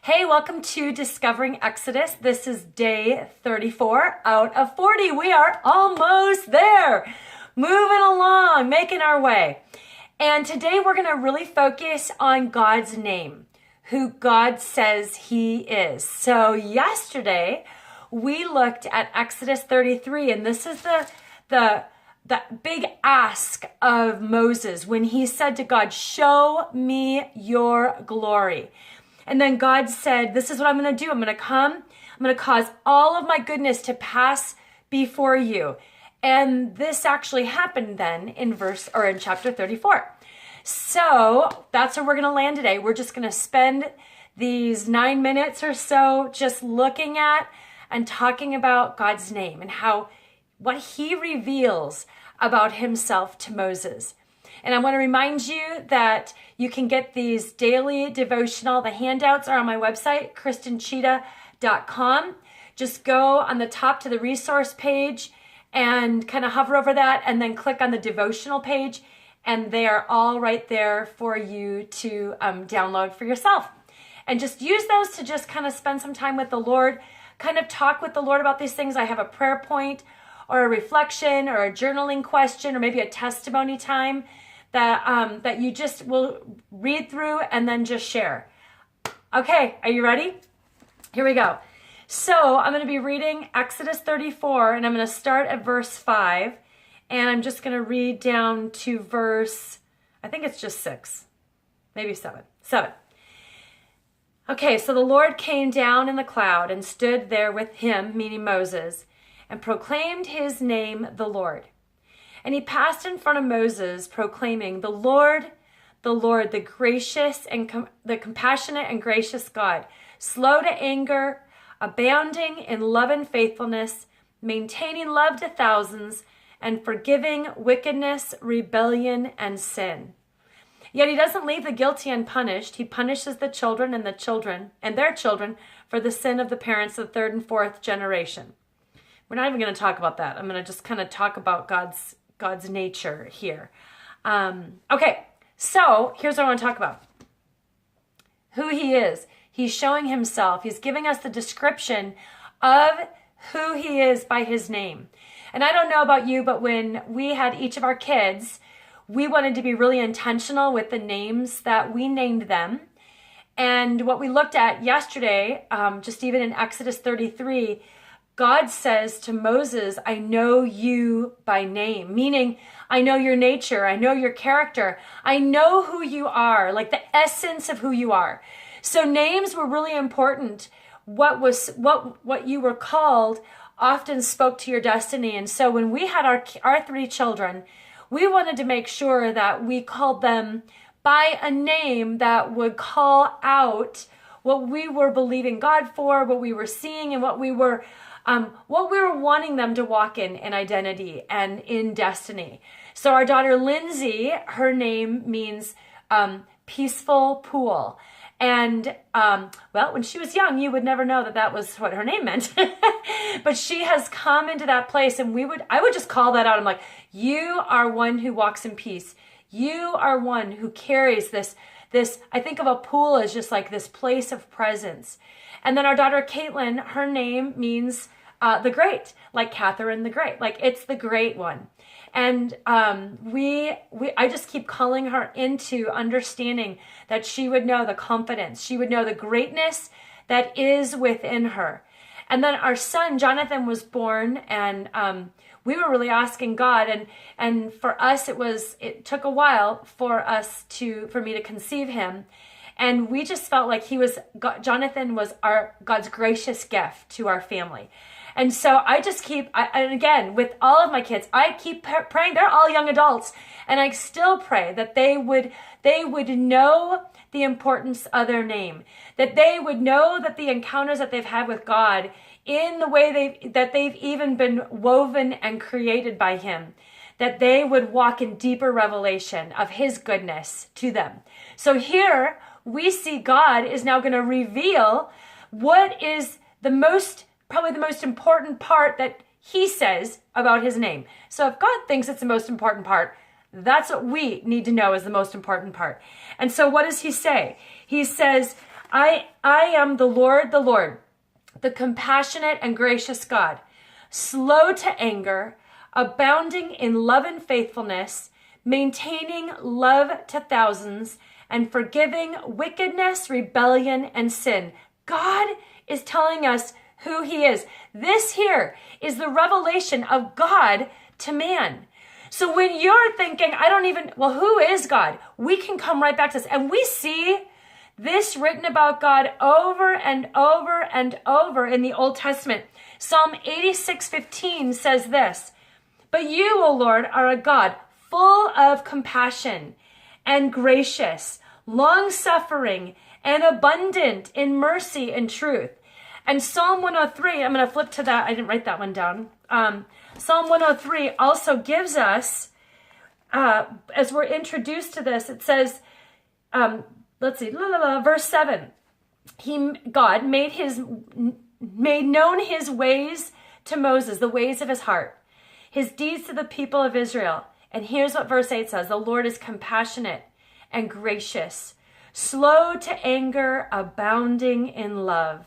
Hey, welcome to Discovering Exodus. This is day 34 out of 40. We are almost there. Moving along, making our way. And today we're going to really focus on God's name, who God says he is. So yesterday we looked at Exodus 33, and this is the big ask of Moses when he said to God, "Show me your glory." And then God said, this is what I'm going to do. I'm going to cause all of my goodness to pass before you. And this actually happened then in chapter 34. So that's where we're going to land today. We're just going to spend these 9 minutes or so just looking at and talking about God's name and what he reveals about himself to Moses. And I want to remind you that you can get these daily devotional. The handouts are on my website, kristencheetah.com. Just go on the top to the resource page and kind of hover over that and then click on the devotional page. And they are all right there for you to download for yourself. And just use those to just kind of spend some time with the Lord, kind of talk with the Lord about these things. I have a prayer point or a reflection or a journaling question or maybe a testimony time that you just will read through and then just share. Okay, are you ready? Here we go. So I'm going to be reading Exodus 34, and I'm going to start at verse 5, and I'm just going to read down to verse, I think it's just 6, maybe 7. Okay, so the Lord came down in the cloud and stood there with him, meaning Moses, and proclaimed his name, the Lord. And he passed in front of Moses, proclaiming, the Lord, the gracious and the compassionate and gracious God, slow to anger, abounding in love and faithfulness, maintaining love to thousands, and forgiving wickedness, rebellion, and sin. Yet he doesn't leave the guilty unpunished. He punishes the children and their children for the sin of the parents of the third and fourth generation. We're not even going to talk about that. I'm going to just kind of talk about God's nature here. Okay, so here's what I want to talk about. Who he is. He's showing himself. He's giving us the description of who he is by his name. And I don't know about you, but when we had each of our kids, we wanted to be really intentional with the names that we named them. And what we looked at yesterday, just even in Exodus 33, God says to Moses, I know you by name, meaning I know your nature, I know your character, I know who you are, like the essence of who you are. So names were really important. What you were called often spoke to your destiny. And so when we had our 3 children, we wanted to make sure that we called them by a name that would call out what we were believing God for, what we were seeing, and what we were wanting them to walk in identity and in destiny. So our daughter Lindsay, her name means peaceful pool. And when she was young, you would never know that was what her name meant. But she has come into that place, and I would just call that out. I'm like, you are one who walks in peace. You are one who carries this. I think of a pool as just like this place of presence. And then our daughter Caitlin, her name means the great, like Catherine the Great, like it's the great one. And I just keep calling her into understanding that she would know the confidence, she would know the greatness that is within her. And then our son Jonathan was born, and we were really asking God, and for us it took a while for me to conceive him. And we just felt like Jonathan was God's gracious gift to our family. And so I just keep, and again, with all of my kids, I keep praying. They're all young adults. And I still pray that they would know the importance of their name, that they would know that the encounters that they've had with God in the way that they've even been woven and created by him, that they would walk in deeper revelation of his goodness to them. So here we see God is now going to reveal what is probably the most important part that he says about his name. So if God thinks it's the most important part, that's what we need to know is the most important part. And so what does he say? He says, I am the Lord, the compassionate and gracious God, slow to anger, abounding in love and faithfulness, maintaining love to thousands, and forgiving wickedness, rebellion, and sin. God is telling us who he is. This here is the revelation of God to man. So when you're thinking, who is God? We can come right back to this. And we see this written about God over and over and over in the Old Testament. Psalm 86:15 says this, "But you, O Lord, are a God full of compassion and gracious, long-suffering, and abundant in mercy and truth." And Psalm 103, I'm going to flip to that. I didn't write that one down. Psalm 103 also gives us, as we're introduced to this, it says, verse 7. God made known his ways to Moses, the ways of his heart, his deeds to the people of Israel. And here's what verse 8 says. The Lord is compassionate and gracious, slow to anger, abounding in love.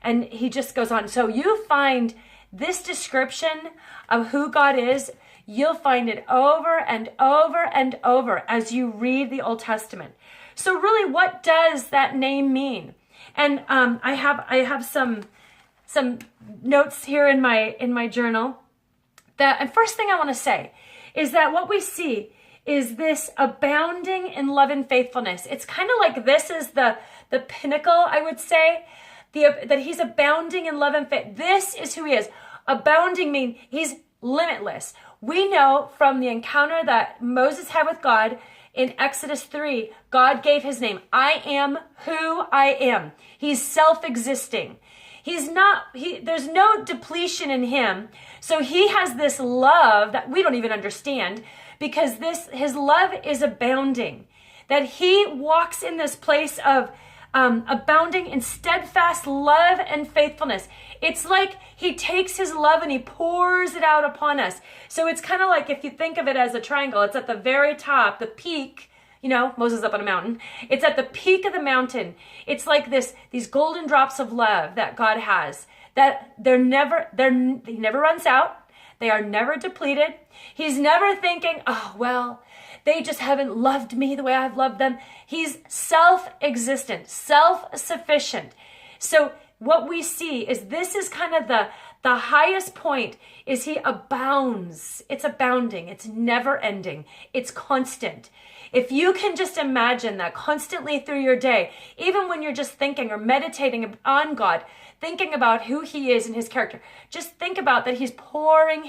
And he just goes on. So you find this description of who God is, you'll find it over and over and over as you read the Old Testament. So really, what does that name mean? And I have some notes here in my journal. And first thing I want to say is that what we see is this abounding in love and faithfulness. It's kind of like this is the pinnacle, I would say, that he's abounding in love and faith. This is who he is. Abounding means he's limitless. We know from the encounter that Moses had with God in Exodus 3, God gave his name. I am who I am. He's self-existing. There's no depletion in him. So he has this love that we don't even understand, because his love is abounding. That he walks in this place of abounding in steadfast love and faithfulness. It's like he takes his love and he pours it out upon us. So it's kind of like, if you think of it as a triangle, it's at the very top, the peak. Moses up on a mountain. It's at the peak of the mountain. It's like these golden drops of love that God has, that he never runs out. They are never depleted. He's never thinking, oh, well, they just haven't loved me the way I've loved them. He's self-existent, self-sufficient. So what we see is this is kind of the highest point, is he abounds. It's abounding. It's never ending. It's constant. If you can just imagine that constantly through your day, even when you're just thinking or meditating on God, thinking about who he is and his character, just think about that he's pouring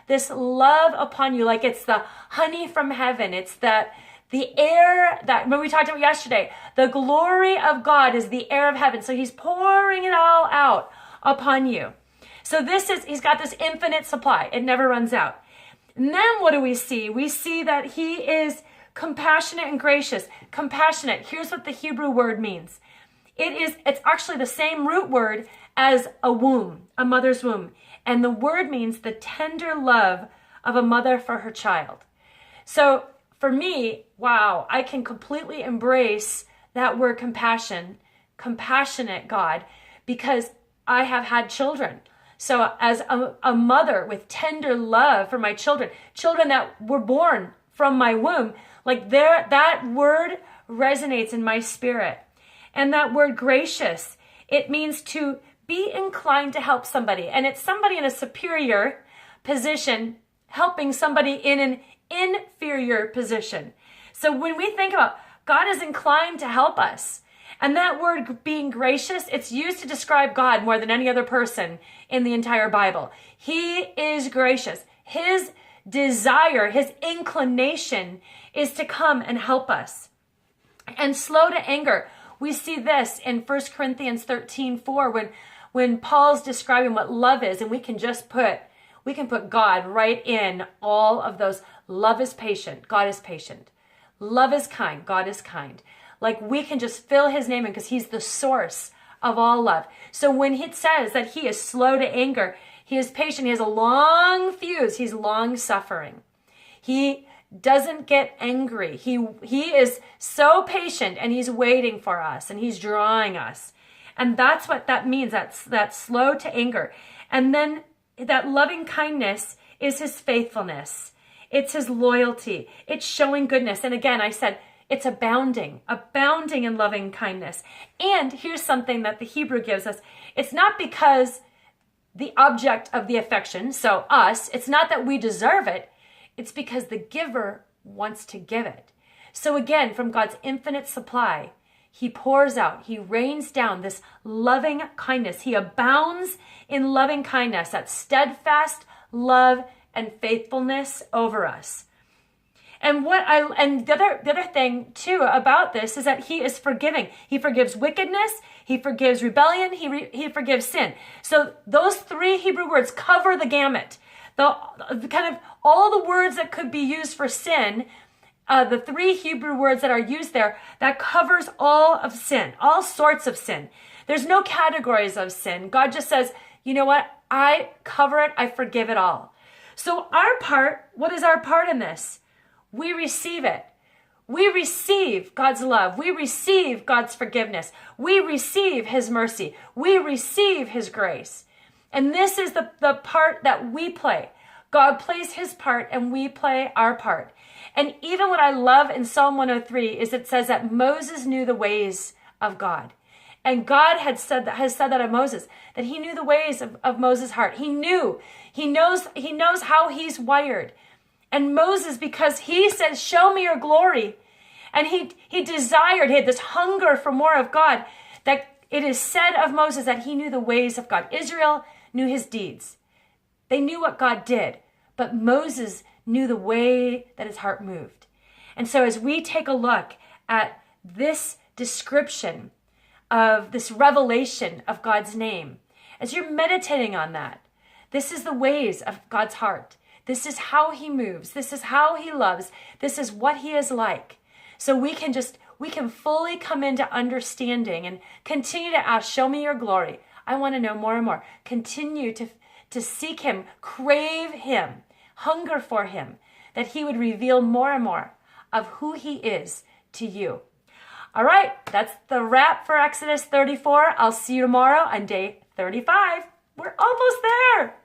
this love upon you like it's the honey from heaven. It's the air that, when we talked about yesterday, the glory of God is the air of heaven. So he's pouring it all out upon you. So he's got this infinite supply. It never runs out. And then what do we see? We see that he is compassionate and gracious. Compassionate, here's what the Hebrew word means. It's actually the same root word as a womb, a mother's womb. And the word means the tender love of a mother for her child. So for me, wow, I can completely embrace that word compassion, compassionate God, because I have had children. So as a mother with tender love for my children that were born from my womb, like that word resonates in my spirit. And that word gracious, it means to be inclined to help somebody. And it's somebody in a superior position helping somebody in an inferior position. So when we think about God is inclined to help us, and that word being gracious, it's used to describe God more than any other person in the entire Bible. He is gracious. His desire, his inclination is to come and help us. And slow to anger. We see this in 1 Corinthians 13:4 when Paul's describing what love is, and we can put God right in all of those. Love is patient. God is patient. Love is kind. God is kind. Like we can just fill his name in because he's the source of all love. So when it says that he is slow to anger, he is patient, he has a long fuse, he's long suffering. He doesn't get angry. He is so patient, and he's waiting for us, and he's drawing us. And that's what that means. That's slow to anger. And then that loving kindness is his faithfulness. It's his loyalty. It's showing goodness. And again, I said, it's abounding in loving kindness. And here's something that the Hebrew gives us. It's not because the object of the affection, so us, it's not that we deserve it. It's because the giver wants to give it. So again, from God's infinite supply, he pours out, he rains down this loving kindness. He abounds in loving kindness, that steadfast love and faithfulness over us. And the other thing too about this is that he is forgiving. He forgives wickedness, he forgives rebellion, he forgives sin. So those three Hebrew words cover the gamut. The kind of all the words that could be used for sin, the three Hebrew words that are used there, that covers all of sin, all sorts of sin. There's no categories of sin. God just says, you know what? I cover it. I forgive it all. So our part, what is our part in this? We receive it. We receive God's love. We receive God's forgiveness. We receive his mercy. We receive his grace. And this is the part that we play. God plays his part and we play our part. And even what I love in Psalm 103 is it says that Moses knew the ways of God. And God has said that of Moses, that he knew the ways of Moses' heart. He knows how he's wired. And Moses, because he said, show me your glory. And he had this hunger for more of God, that it is said of Moses that he knew the ways of God. Israel knew his deeds. They knew what God did, but Moses knew the way that his heart moved. And so as we take a look at this description of this revelation of God's name, as you're meditating on that, this is the ways of God's heart. This is how he moves. This is how he loves. This is what he is like. So we can fully come into understanding and continue to ask, show me your glory. I want to know more and more. Continue to seek him, crave him, hunger for him, that he would reveal more and more of who he is to you. All right, that's the wrap for Exodus 34. I'll see you tomorrow on day 35. We're almost there.